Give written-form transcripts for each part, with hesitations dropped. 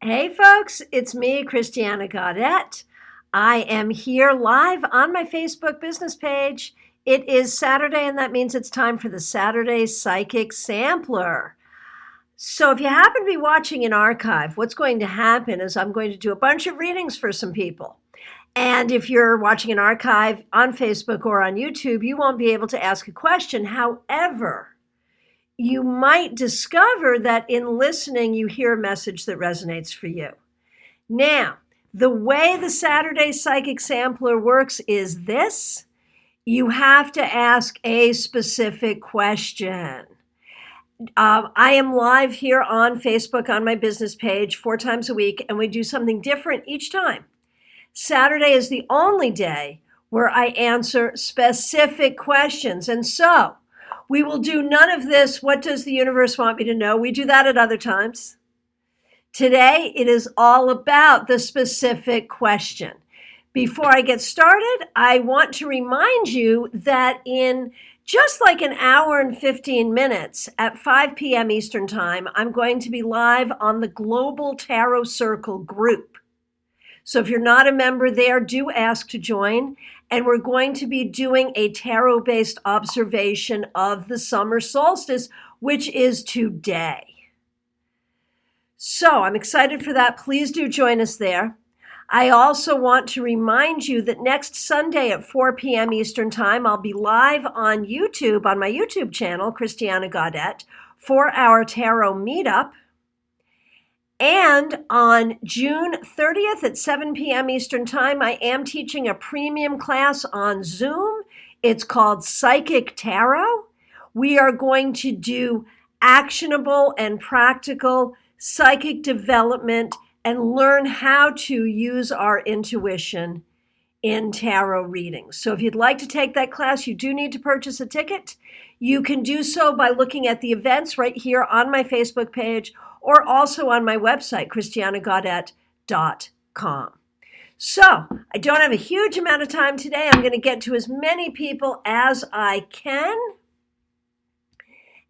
Hey folks, it's me, Christiana Gaudet. I am here live on my Facebook business page. It is Saturday, and that means it's time for the Saturday Psychic Sampler. So if you happen to be watching an archive, what's going to happen is I'm going to do a bunch of readings for some people. And if you're watching an archive on Facebook or on YouTube, you won't be able to ask a question. However, you might discover that in listening, you hear a message that resonates for you. Now, the way the Saturday Psychic Sampler works is this. You have to ask a specific question. I am live here on Facebook on my business page 4 times a week, and we do something different each time. Saturday is the only day where I answer specific questions. And so we will do none of this, what does the universe want me to know? We do that at other times. Today, it is all about the specific question. Before I get started, I want to remind you that in just like an hour and 15 minutes at 5 p.m. Eastern Time, I'm going to be live on the Global Tarot Circle group. So if you're not a member there, do ask to join. And we're going to be doing a tarot-based observation of the summer solstice, which is today. So I'm excited for that. Please do join us there. I also want to remind you that next Sunday at 4 p.m. Eastern Time, I'll be live on YouTube, on my YouTube channel, Christiana Gaudet, for our tarot meetup. And on June 30th at 7 p.m. Eastern Time, I am teaching a premium class on Zoom. It's called Psychic Tarot. We are going to do actionable and practical psychic development and learn how to use our intuition in tarot readings. So if you'd like to take that class, you do need to purchase a ticket. You can do so by looking at the events right here on my Facebook page or also on my website, christianagaudet.com. So I don't have a huge amount of time today. I'm going to get to as many people as I can.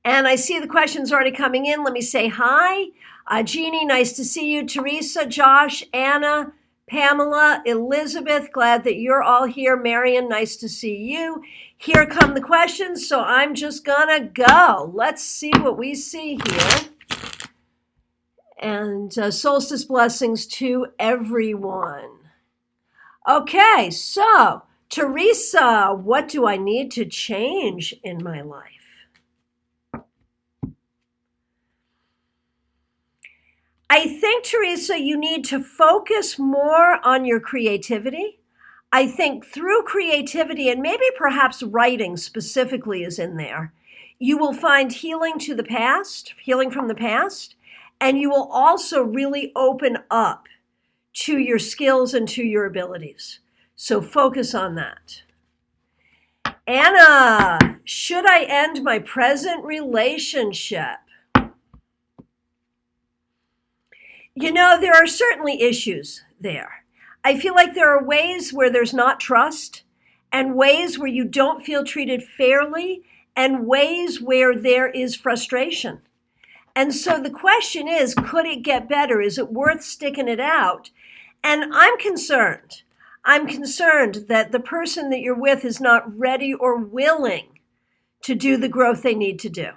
And I see the questions already coming in. Let me say hi. Jeannie, nice to see you. Teresa, Josh, Anna, Pamela, Elizabeth, glad that you're all here. Marion, nice to see you. Here come the questions, so I'm just gonna go. Let's see what we see here. And solstice blessings to everyone. Okay, so Teresa, what do I need to change in my life? I think, Teresa, you need to focus more on your creativity. I think through creativity, and maybe perhaps writing specifically is in there, you will find healing to the past, healing from the past, and you will also really open up to your skills and to your abilities. So focus on that. Anna, should I end my present relationship? You know, there are certainly issues there. I feel like there are ways where there's not trust and ways where you don't feel treated fairly and ways where there is frustration. And so the question is, could it get better? Is it worth sticking it out? And I'm concerned. I'm concerned that the person that you're with is not ready or willing to do the growth they need to do.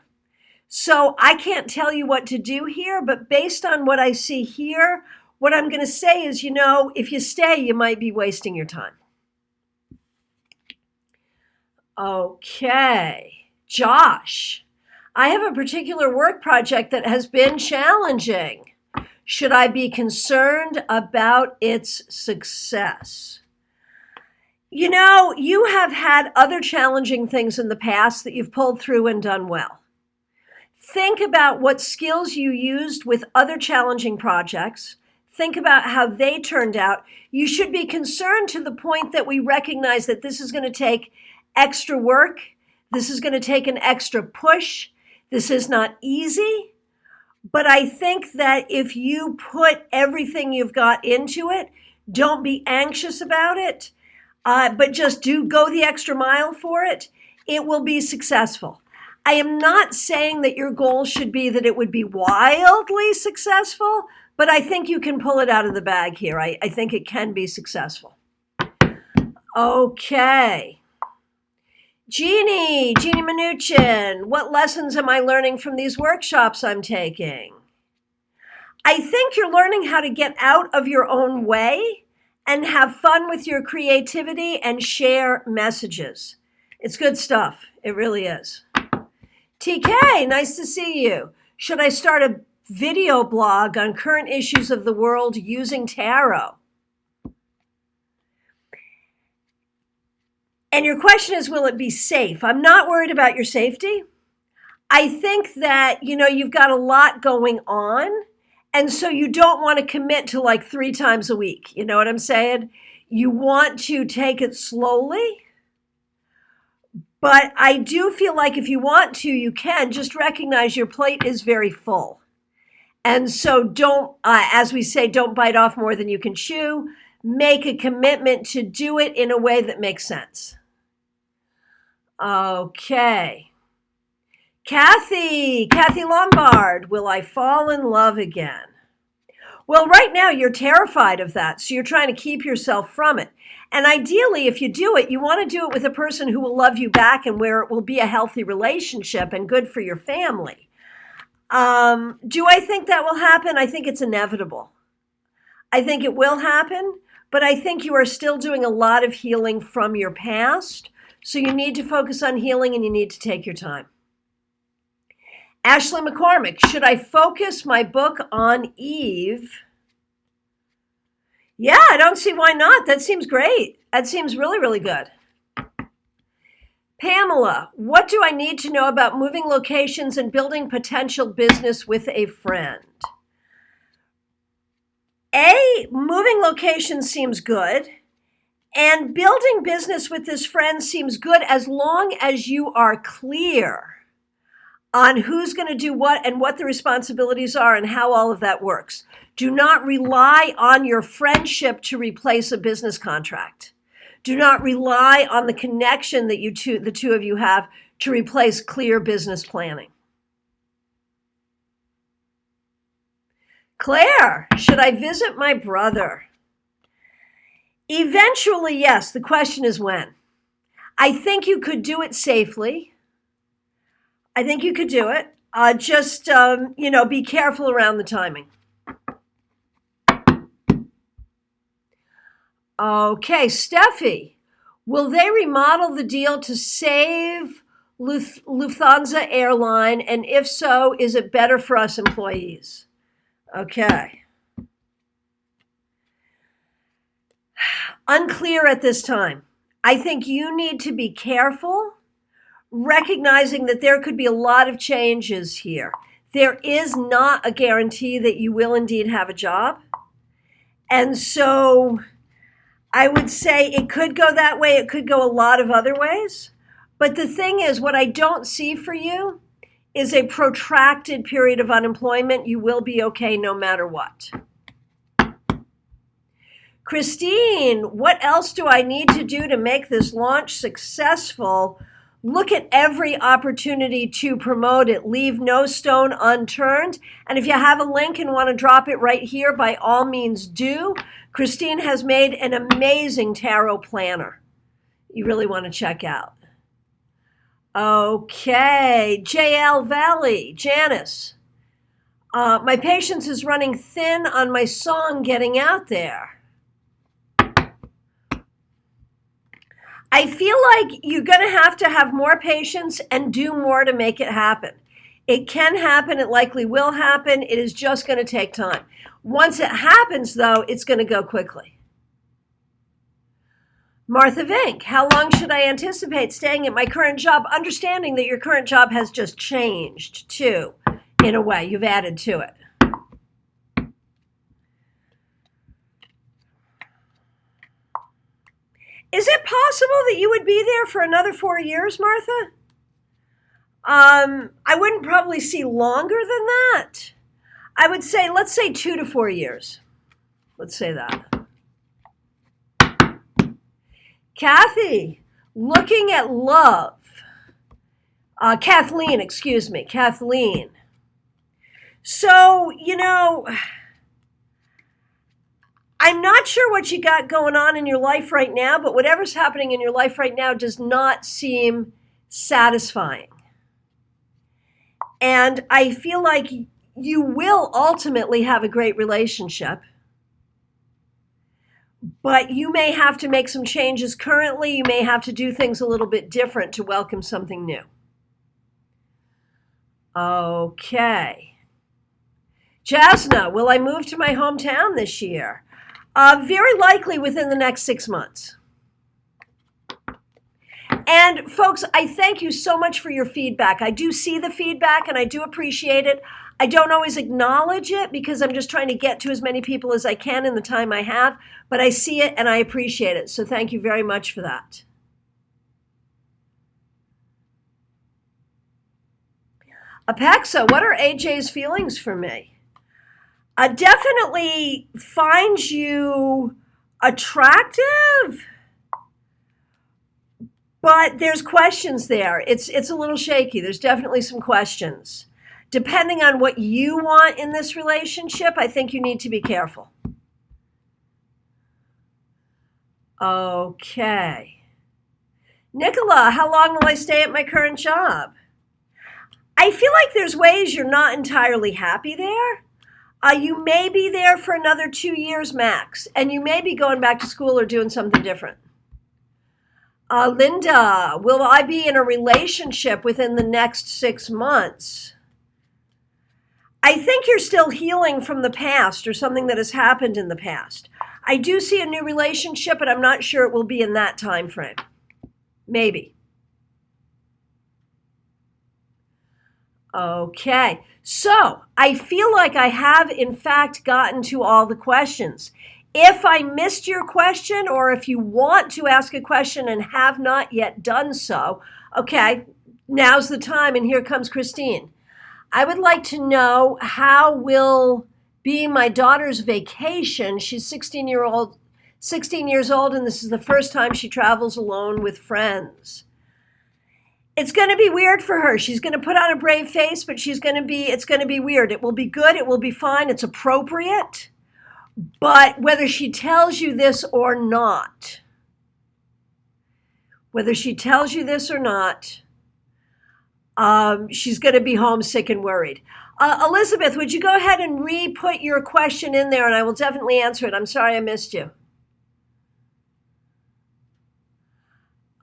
So I can't tell you what to do here, but based on what I see here, what I'm going to say is, you know, if you stay, you might be wasting your time. Okay, Josh, I have a particular work project that has been challenging. Should I be concerned about its success? You know, you have had other challenging things in the past that you've pulled through and done well. Think about what skills you used with other challenging projects. Think about how they turned out. You should be concerned to the point that we recognize that this is going to take extra work. This is going to take an extra push. This is not easy. But I think that if you put everything you've got into it, don't be anxious about it, but just go the extra mile for it, it will be successful. I am not saying that your goal should be that it would be wildly successful, but I think you can pull it out of the bag here. I think it can be successful. Okay. Jeannie Mnuchin, what lessons am I learning from these workshops I'm taking? I think you're learning how to get out of your own way and have fun with your creativity and share messages. It's good stuff. It really is. TK, nice to see you. Should I start a video blog on current issues of the world using tarot? And your question is, will it be safe? I'm not worried about your safety. I think that, you've got a lot going on, and so you don't want to commit to like 3 times a week. You know what I'm saying? You want to take it slowly. But I do feel like if you want to, you can. Just recognize your plate is very full. And so don't, as we say, don't bite off more than you can chew. Make a commitment to do it in a way that makes sense. Okay. Kathy Lombard, will I fall in love again? Well, right now you're terrified of that, so you're trying to keep yourself from it. And ideally, if you do it, you want to do it with a person who will love you back and where it will be a healthy relationship and good for your family. Do I think that will happen? I think it's inevitable. I think it will happen, but I think you are still doing a lot of healing from your past. So you need to focus on healing and you need to take your time. Ashley McCormick, should I focus my book on Eve? Yeah, I don't see why not. That seems great. That seems really, really good. Pamela, what do I need to know about moving locations and building potential business with a friend? Moving locations seems good. And building business with this friend seems good as long as you are clear on who's going to do what and what the responsibilities are and how all of that works. Do not rely on your friendship to replace a business contract. Do not rely on the connection that the two of you have to replace clear business planning. Claire, should I visit my brother? Eventually, yes. The question is when. I think you could do it safely. I think you could do it. Just, be careful around the timing. Okay, Steffi, will they remodel the deal to save Lufthansa airline? And if so, is it better for us employees? Okay. Unclear at this time. I think you need to be careful, recognizing that there could be a lot of changes here. There is not a guarantee that you will indeed have a job. And so I would say it could go that way. It could go a lot of other ways. But the thing is, what I don't see for you is a protracted period of unemployment. You will be okay no matter what. Christine, what else do I need to do to make this launch successful? Look at every opportunity to promote it. Leave no stone unturned. And if you have a link and want to drop it right here, by all means do. Christine has made an amazing tarot planner you really want to check out. Okay, JL Valley, Janice. My patience is running thin on my song getting out there. I feel like you're going to have more patience and do more to make it happen. It can happen. It likely will happen. It is just going to take time. Once it happens, though, it's going to go quickly. Martha Vink, how long should I anticipate staying at my current job? Understanding that your current job has just changed, too, in a way. You've added to it. Is it possible that you would be there for another 4 years, Martha? I wouldn't probably see longer than that. I would say, let's say 2 to 4 years. Let's say that. Kathy, looking at love. Kathleen, excuse me, Kathleen. So, I'm not sure what you got going on in your life right now, but whatever's happening in your life right now does not seem satisfying. And I feel like you will ultimately have a great relationship, but you may have to make some changes currently. You may have to do things a little bit different to welcome something new. Okay. Jasna, will I move to my hometown this year? Very likely within the next 6 months. And folks, I thank you so much for your feedback. I do see the feedback and I do appreciate it. I don't always acknowledge it because I'm just trying to get to as many people as I can in the time I have, but I see it and I appreciate it. So thank you very much for that. Apexa, what are AJ's feelings for me? Definitely finds you attractive, but there's questions there. It's a little shaky. There's definitely some questions. Depending on what you want in this relationship, I think you need to be careful. Okay. Nicola, how long will I stay at my current job? I feel like there's ways you're not entirely happy there. You may be there for another 2 years max, and you may be going back to school or doing something different. Linda, will I be in a relationship within the next 6 months? I think you're still healing from the past or something that has happened in the past. I do see a new relationship, but I'm not sure it will be in that time frame. Maybe. Okay, so I feel like I have in fact gotten to all the questions. If I missed your question or if you want to ask a question and have not yet done so, okay, now's the time and here comes Christine. I would like to know how will be my daughter's vacation. She's 16 years old and this is the first time she travels alone with friends. It's going to be weird for her. She's going to put on a brave face, but it's going to be weird. It will be good. It will be fine. It's appropriate. But whether she tells you this or not, she's going to be homesick and worried. Elizabeth, would you go ahead and re-put your question in there and I will definitely answer it. I'm sorry I missed you.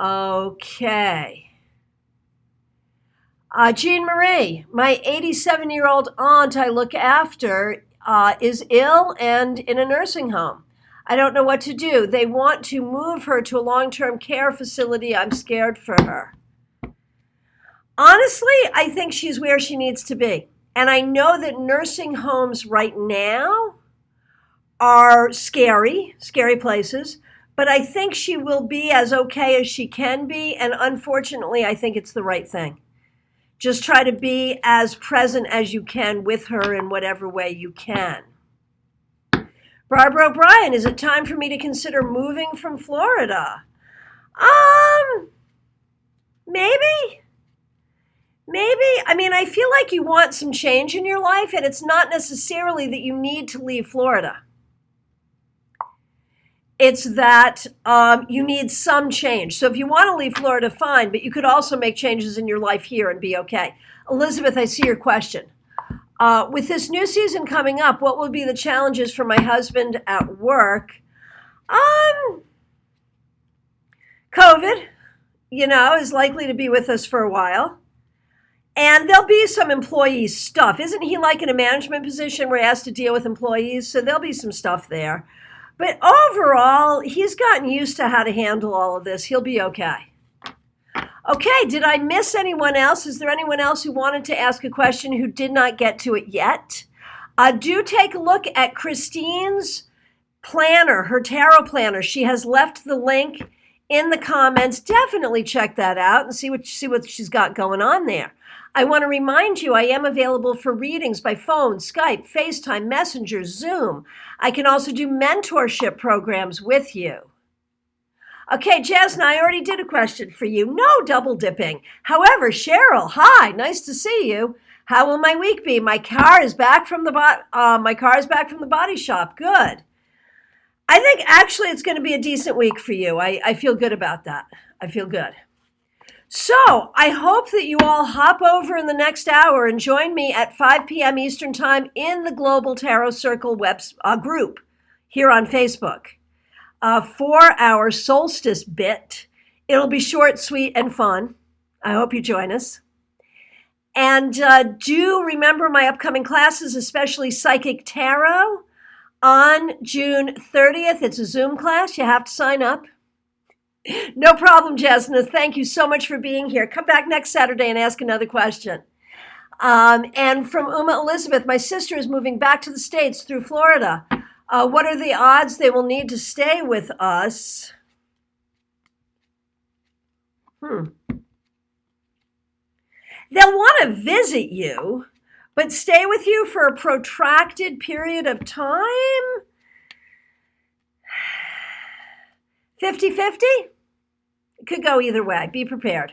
Okay. Jean Marie, my 87-year-old aunt I look after is ill and in a nursing home. I don't know what to do. They want to move her to a long-term care facility. I'm scared for her. Honestly, I think she's where she needs to be. And I know that nursing homes right now are scary places, but I think she will be as okay as she can be. And unfortunately, I think it's the right thing. Just try to be as present as you can with her in whatever way you can. Barbara O'Brien, is it time for me to consider moving from Florida? Maybe. I mean, I feel like you want some change in your life, and it's not necessarily that you need to leave Florida. It's that you need some change. So if you want to leave Florida, fine, but you could also make changes in your life here and be okay. Elizabeth, I see your question. With this new season coming up, what will be the challenges for my husband at work? COVID, is likely to be with us for a while. And there'll be some employee stuff. Isn't he like in a management position where he has to deal with employees? So there'll be some stuff there. But overall, he's gotten used to how to handle all of this. He'll be okay. Okay, did I miss anyone else? Is there anyone else who wanted to ask a question who did not get to it yet? Do take a look at Christine's planner, her tarot planner. She has left the link in the comments. Definitely check that out and see what she's got going on there. I want to remind you, I am available for readings by phone, Skype, FaceTime, Messenger, Zoom. I can also do mentorship programs with you. Okay, Jasmine, I already did a question for you. No double dipping. However, Cheryl, hi, nice to see you. How will my week be? My car is back from the body shop. Good. I think actually it's going to be a decent week for you. I feel good about that. I feel good. So I hope that you all hop over in the next hour and join me at 5 p.m. Eastern Time in the Global Tarot Circle group here on Facebook for our solstice bit. It'll be short, sweet, and fun. I hope you join us. And do remember my upcoming classes, especially Psychic Tarot on June 30th. It's a Zoom class. You have to sign up. No problem, Jasmine. Thank you so much for being here. Come back next Saturday and ask another question. And from Uma Elizabeth, my sister is moving back to the States through Florida. What are the odds they will need to stay with us? They'll want to visit you, but stay with you for a protracted period of time? 50-50? It could go either way. Be prepared.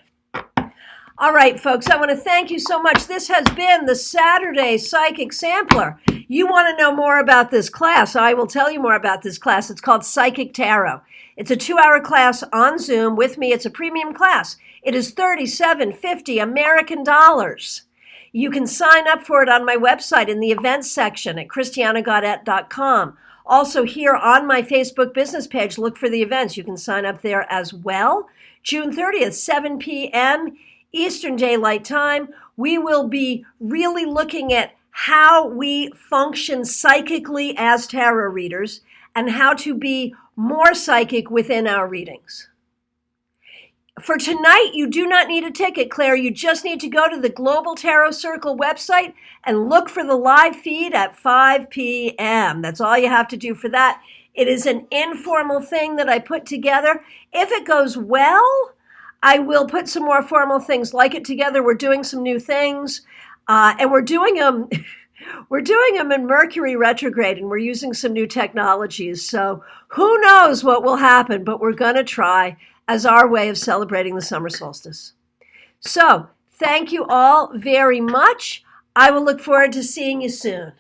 All right, folks, I want to thank you so much. This has been the Saturday Psychic Sampler. You want to know more about this class? I will tell you more about this class. It's called Psychic Tarot. It's a 2-hour class on Zoom with me. It's a premium class. It is $37.50 American dollars. You can sign up for it on my website in the events section at christianagaudet.com. Also here on my Facebook business page, look for the events. You can sign up there as well. June 30th, 7 p.m. Eastern Daylight Time. We will be really looking at how we function psychically as tarot readers and how to be more psychic within our readings. For tonight, you do not need a ticket, Claire. You just need to go to the Global Tarot Circle website and look for the live feed at 5 p.m. That's all you have to do for that. It is an informal thing that I put together. If it goes well, I will put some more formal things like it together. We're doing some new things, and we're doing them in Mercury retrograde, and we're using some new technologies. So who knows what will happen, but we're going to try as our way of celebrating the summer solstice. So thank you all very much. I will look forward to seeing you soon.